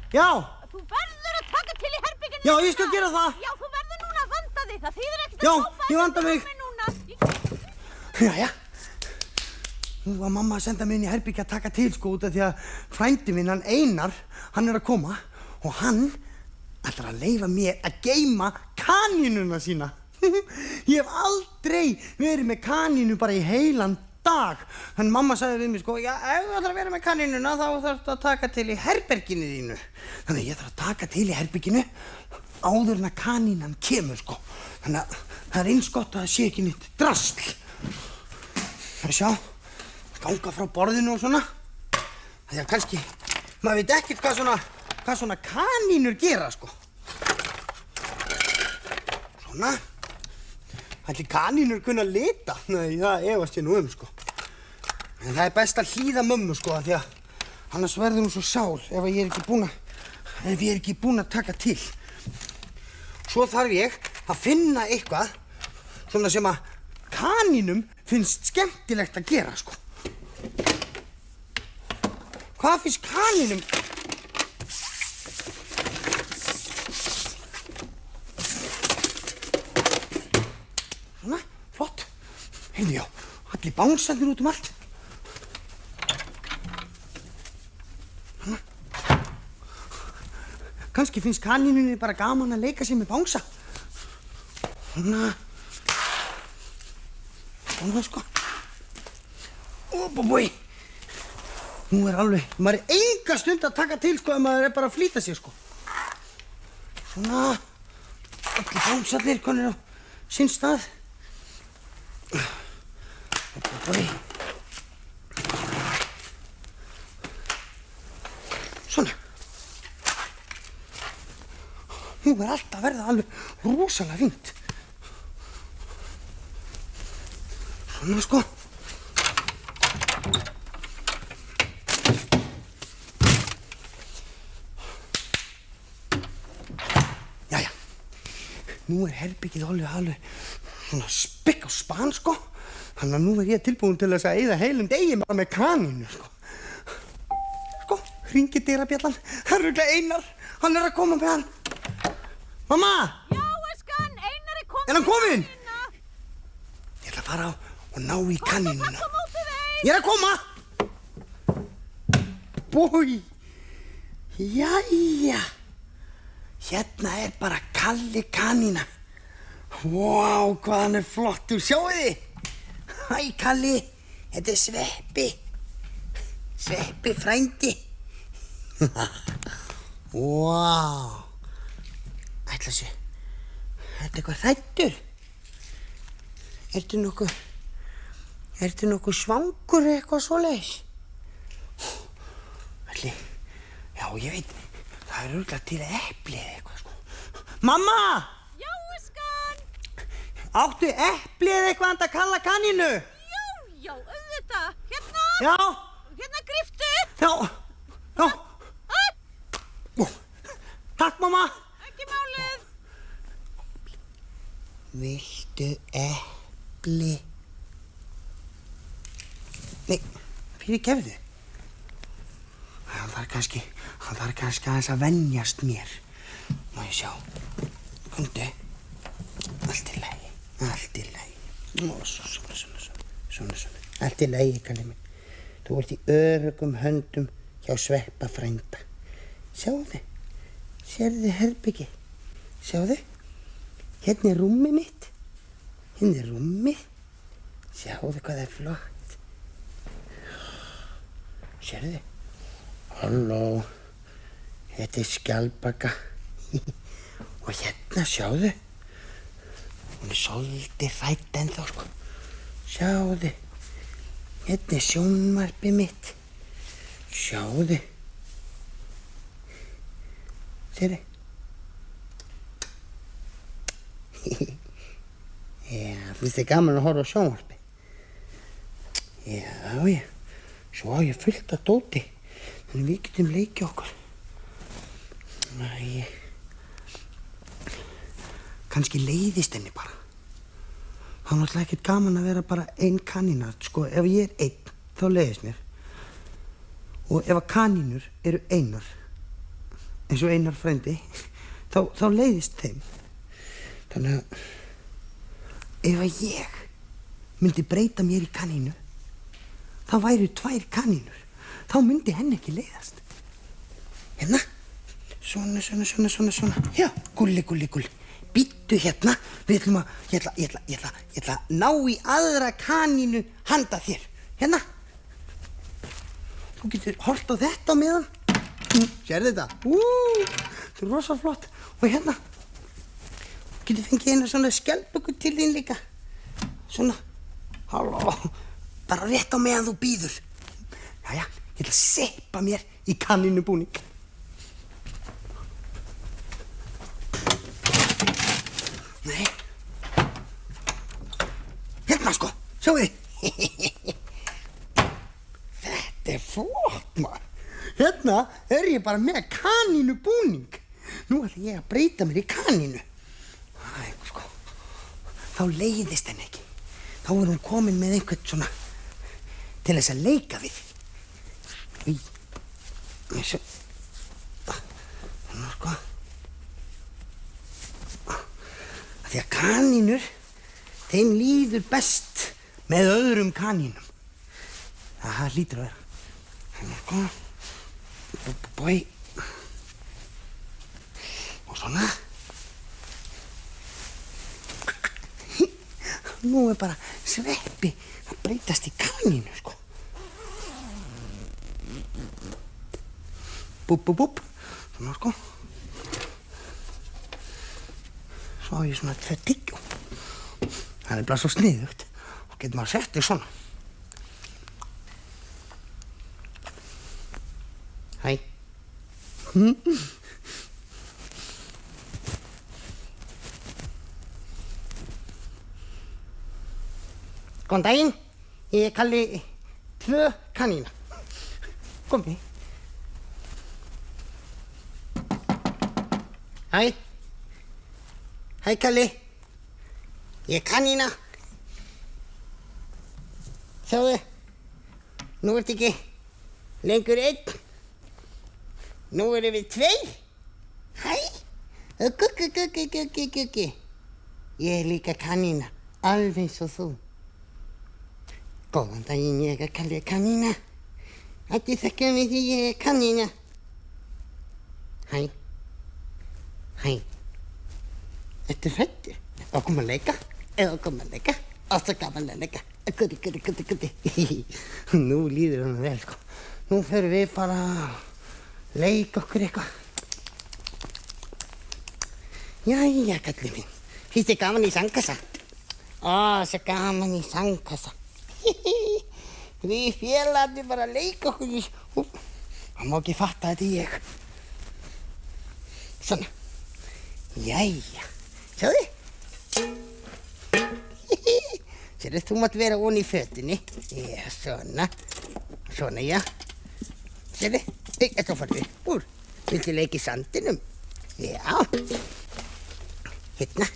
Já. Þú verður að taka til í herberginu. Já, ég skal gera það. Já, þú verður núna að vanda þig. Það þýðir ekkert Já, að sópa ég vanda mig. núna. Jæja. Nú var mamma að senda mig inn í herbergi að taka til sko út af því að frændi minn, hann Einar, hann að koma og hann ætlar að leyfa mér að geyma kanínuna sína. Ég hef aldrei verið með kanínu bara í heilan dag. Þannig mamma sagði við mig sko, já, ef þú ætlar að vera með kanínuna þá þarftu að taka til í herberginu þínu. Þannig að ég þarf að taka til í herberginu áður en að kanínan kemur sko. Þannig að það er eins gott að það sé ekki nýtt drasl. Það sjá, ganga frá borðinu og svona. Það er kannski, maður veit ekkert hvað svona kanínur gera sko. Svona. Ætli kanínur kunna lita? Nei, það efast ég nú sko. En það er best að hlýða mömmu sko, því að annars verður hún svo sál ef ég er ekki búinn að taka til. Svo þarf ég að finna eitthvað svona sem að kanínum finnst skemmtilegt að gera sko. Hvað finnst kanínum? Svona, flott. Heyrðu, já, allir bánsarnir út allt. Svona. Kannski finnst kanínunni bara gaman að leika sér með bánsa. Svona. Svona, sko. Óbúbúi. Nú er alveg, maður er enga stund að taka til, sko, ef maður er bara að flýta sér, sko. Svona. Allir bánsarnir konur á sinn stað. Óbúbúi. Svona. Nú er allt að verða alveg rosalega fínt. Svona sko. Jæja. Nú er herbergið alveg svona spikk á span sko. Þannig að nú er ég tilbúin til þess að eyða heilum degi bara með kanínu sko. Sko, hringir dyrabjallan. Það er örugglega Einar. Hann er að koma með hann. Mamma! Já, eskan, Einar er kominn. Er hann kominn? Ég ætla að fara og ná í kanínuna. Ég er að koma! Búi! Jæja! Hérna er bara Kalli kanína. Vá, hvað hann er flottur. Sjáu þið? Hæ, Kalli. Þetta er Sveppi. Sveppi frændi. Vá! Ætla sér. Þetta er eitthvað hræddur. Ertu nokkuð svangur eða eitthvað svoleiðis? Ætli, já ég veit, það er örugglega til epli eða eitthvað sko. Mamma! Já, eskan. Áttu epli eða eitthvað handa Kalla kanínu? Já, auðvitað. Hérna. Já. Hérna, gríptu. Já. Takk, mamma. Ekki málið. Viltu epli? Nei, fyrirgefðu. Hann þarf kannski aðeins að venjast mér. Má ég sjá. Komdu. Allt í lagi. Svona. Allt í lagi, Kalli minn. Þú ert í öruggum höndum hjá Sveppa frænda. Sjáðu. Sérðu herbergið? Sjáðu. Hérna er rúmið mitt. Sjáðu hvað það er flott. Sérðu? Halló. Þetta er skjaldbaka. Og hérna, sjáðu. Hún er svolítið hrædd ennþá, sko. Sjáðu. Hérna er sjónvarpið mitt. Sjáðu. Sérðu? Já, finnst þið gaman að horfa á sjónvarpi? Já. Svo á ég fullt af dóti. Þannig við getum leikið okkur. Kannski leiðist henni bara. Það er náttúrulega ekkert gaman að vera bara ein kanína. Sko, ef ég einn, þá leiðist mér. Og ef að kanínur eru einar, eins og Einar frændi, þá leiðist þeim. Þannig að ef að ég myndi breyta mér í kanínu, þá væru 2 kanínur. Þá myndi henni ekki leiðast. Hérna. Svona. Já, gulli. Bíddu hérna. Við ætlum að, ég ætla að ná í aðra kanínu handa þér. Hérna. Þú getur horft á þetta á meðan. Sérðu þetta? Þetta er rosa flott. Og hérna. Þú getur fengið eina svona skjaldböku til þín líka. Svona. Halló. Bara rétt á meðan þú bíður. Jæja, ég ætla að seppa mér í kanínubúning. Nei. Hérna sko, sjáu þið. Þetta er flott maður. Hérna er ég bara með kanínubúning. Nú ætla ég að breyta mér í kanínu. Sko. Þá leiðist henni ekki. Þá er hún komin með einhvern svona til þess að leika við. Þessu. Þannig sko. Því að kanínur, þeim líður best með öðrum kanínum. Það hlýtur að vera. Þannig sko. Bói. Og svona. Nú er bara sveppi að breytast í kanínu, sko. Búpp. Svona, sko. Svo á ég svona 2 tyggjó. Það er bara svo sniðugt. Og getur maður sett þig svona. Hæ. Góðan daginn. Ég kalli 2 kanína. Komið. Hæ. Hæ, Kalli. Ég er kanína. Sjáðu. Nú ertu ekki lengur 1. Nú erum við 2. Hæ. Guggi. Ég er líka kanína. Alveg eins og þú. Góðan daginn, ég er Kalli kanína. Ætti þekkja mig því ég er kanína. Hæ. Ertu hræddur? Að koma að leika? Og svo gaman að leika. Guddi. Nú líður hún vel, sko. Nú förum við bara að leika okkur eitthvað. Jæja, Kalli minn. Finnst þér gaman í sandkassa? Svo gaman í sandkassa. Við félagarnir bara að leika okkur í... Það má ekki fatta þetta ég. Svona. Jæja. Sjáðu. Sérðu, þú mátt vera ofan í fötunni. Já, svona. Svona, já. Sérðu. Þetta farðu upp úr. Viltu leika í sandinum? Já. Hérna.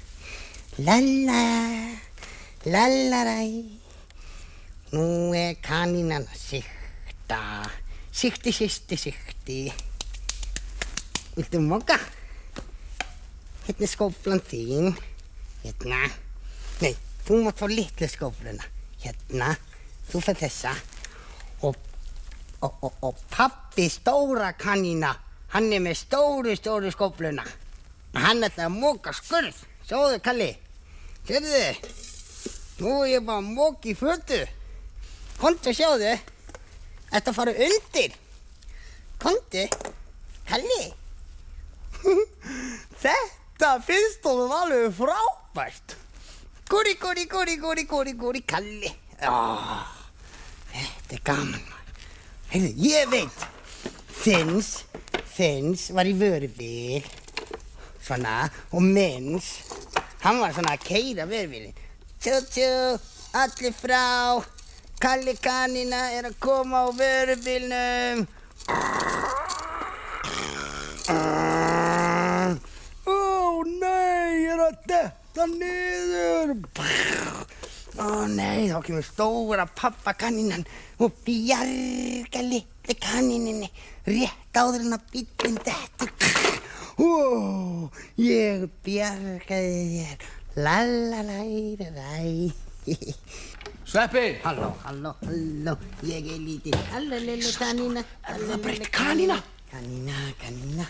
Lallaræ. Nú er kanínan að sigta. Sigti. Viltu moka? Hérna er skóflan þín. Hérna. Nei, þú mátt fá litlu skófluna. Hérna. Þú fær þessa. Og pabbi stóra kanína. Hann er með stóru skófluna. Hann ætlaði að moka skurð. Sjáðu, Kalli. Sérðu? Nú er ég bara að moka í fötu. Komdu, sjáðu. Þetta fara undir. Komdu. Kalli. Þetta finnst honum alveg frábært. Gúri, Kalli. Þetta er gaman. Heyrðu, ég veit. Þins var í vörubíl. Svona. Og Minns, hann var svona að keyra vörubílinn. Tjú, allir frá. Kalli kanína er að koma á vörubílnum. Nei, ég er að detta niður. Ó nei, þá kemur stóra pappakanínan og bjarga litlu kaníninni rétt áður en að bíllinn dettur. Ó, ég bjargaði þér. Lalalalælalæ. Sveppi! Halló, ég lítil allalillu kanína. Erfðabreytt kanína? Kanína.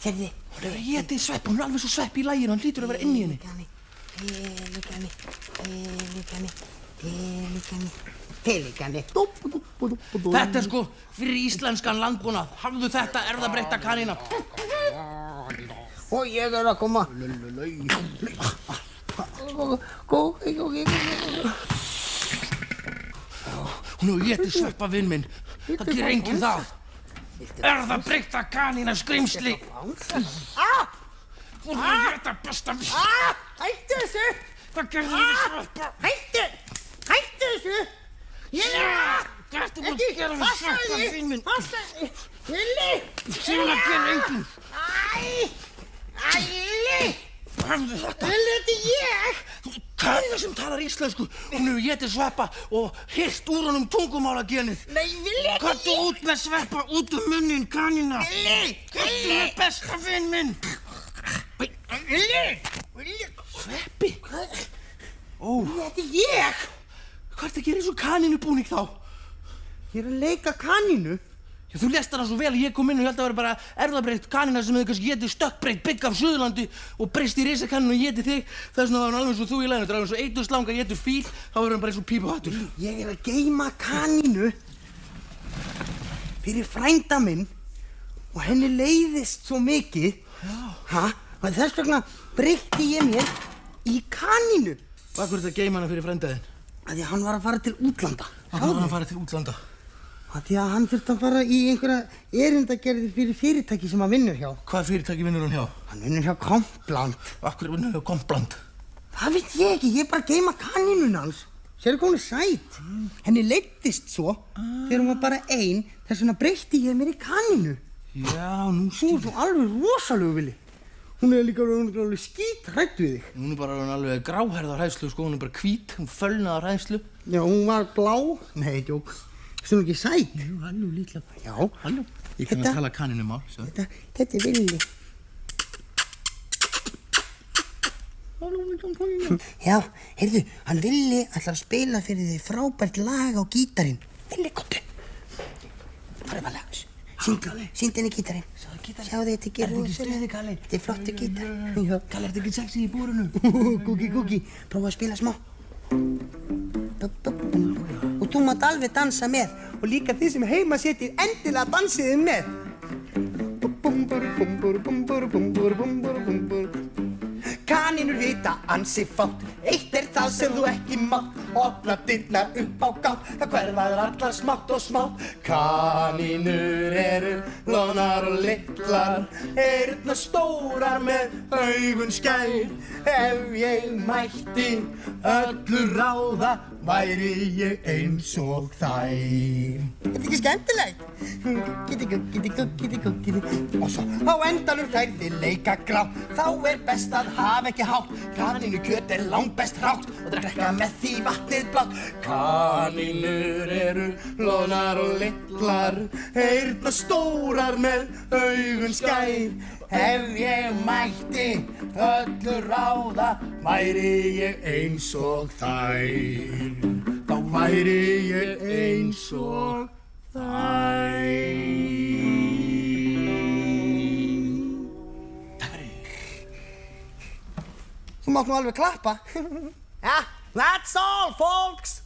Sérðu? Hún er að éta í Sveppi, hún er alveg svo Sveppi í laginu, hann hlýtur að vera inni í henni. Pelikani. Þetta er sko fyrir íslenskan landbúnað. Hafðu þetta erfðabreytta kanína. Og ég að koma. Hún hefur étið Sveppa vinn minn. Það gerir enginn það. Erfðabreytta kanína skrimsli. Þú hefur éta besta vinn. Hættu þessu. Það gerði við Sveppa. Hættu þessu. Hvað ertu búin að gera við Sveppa vinn minn? Passaði. Lilli. Svona gerir enginn. Lilli. Hafðu þetta. Lilli, þetta er ég. Kanína sem talar íslensku. Hún hefur étið Sveppa og hirt úr honum tungumálagenið. Nei, Lilli, þetta er Komdu út með Sveppa, út munnin, kanína. Lilli. Komdu með besta vinn minn. Lilli. Sveppi? Þetta er ég. Hvað ertu að gera eins og kanínubúning þá? Ég er að leika kanínu. Já, þú lest hana svo vel, ég kom inn og ég held að vera bara erfðabreytt kanína sem hefði kannski getið stökkbreytt bygg af Suðurlandi og breyst í risakaninu og getið þig. Þess vegna var hann alveg eins og þú í laginu. Það er alveg eins og eiturslanga getur fíl, þá verður hann bara eins og pípuhattur. Ég er að geyma kanínu fyrir frænda minn og henni leiðist svo mikið. Og þess vegna breytti ég mér í kanínu. Og af hverju ertu að geyma hana fyrir frændaðinn? Af því að hann var að fara til útlanda. Af hverju var hann að fara til útlanda? Af því að hann þurfti að fara í einhverja erindagerðir fyrir fyrirtæki sem hann vinnur hjá. Hvað fyrirtæki vinnur hann hjá? Hann vinnur hjá Komplant. Af hverju vinnur hann hjá Komplant? Það veit ég ekki, ég er bara að geyma kanínun hans. Sérðu hvað hún er sæt? Henni leiddist svo þegar hún var bara ein, þess vegna breytti ég mér í kanínu. Já, nú Hún er svo alveg rosalegu, Vili. Hún er líka alveg skíthrædd við þig. Hún er bara alveg gráhærð á hræðslu, sko, hún er bara hvít, hún fölnað á hræðslu. Já, hún var blá. Nei, djók. Þú er ekki sæt? Jú, halló, lítla. Já. Halló. Ég kann að tala kanínumál, svo. Þetta er Vili. Já, heyrðu, hann Vili ætlar að spila fyrir þig frábært lag á gítarinn. Vili, komdu. Farðu varlega þessu. Sýndu henni gítarinn. Sjáðu þetta ekki rosalega. Kalli? Þetta er flottur gítar. Já. Kalli, ertu ekki sexy í búrinu? Kúki. Prófa að spila smá. Og þú mátt alveg dansa með. Og líka þið sem heima setjið endilega dansiði með. Kanínur vita ansi fátt. Eitt er það sem þú ekki mátt. Opna dyrnar upp á gátt. Það hverfaður allar smátt og smátt. Kanínur eru lonar og litlar. Eyrnar stórar með augun skær. Ef ég mætti öllu ráða væri ég eins og þær. Þetta er ekki skemmtilegt? Gitti. Og svo á endanum þær þið leika grátt. Þá er best að hafa ekki hátt. Kanínukjöt er langbest hrátt og drekka með því vatnið blátt. Kanínur eru lonar og litlar, eyrnar stórar með augun skær. Ef ég mætti öllu ráða væri ég eins og þær. Þá væri ég eins og þær. Þú mátt nú alveg klappa. Ja, that's all, folks.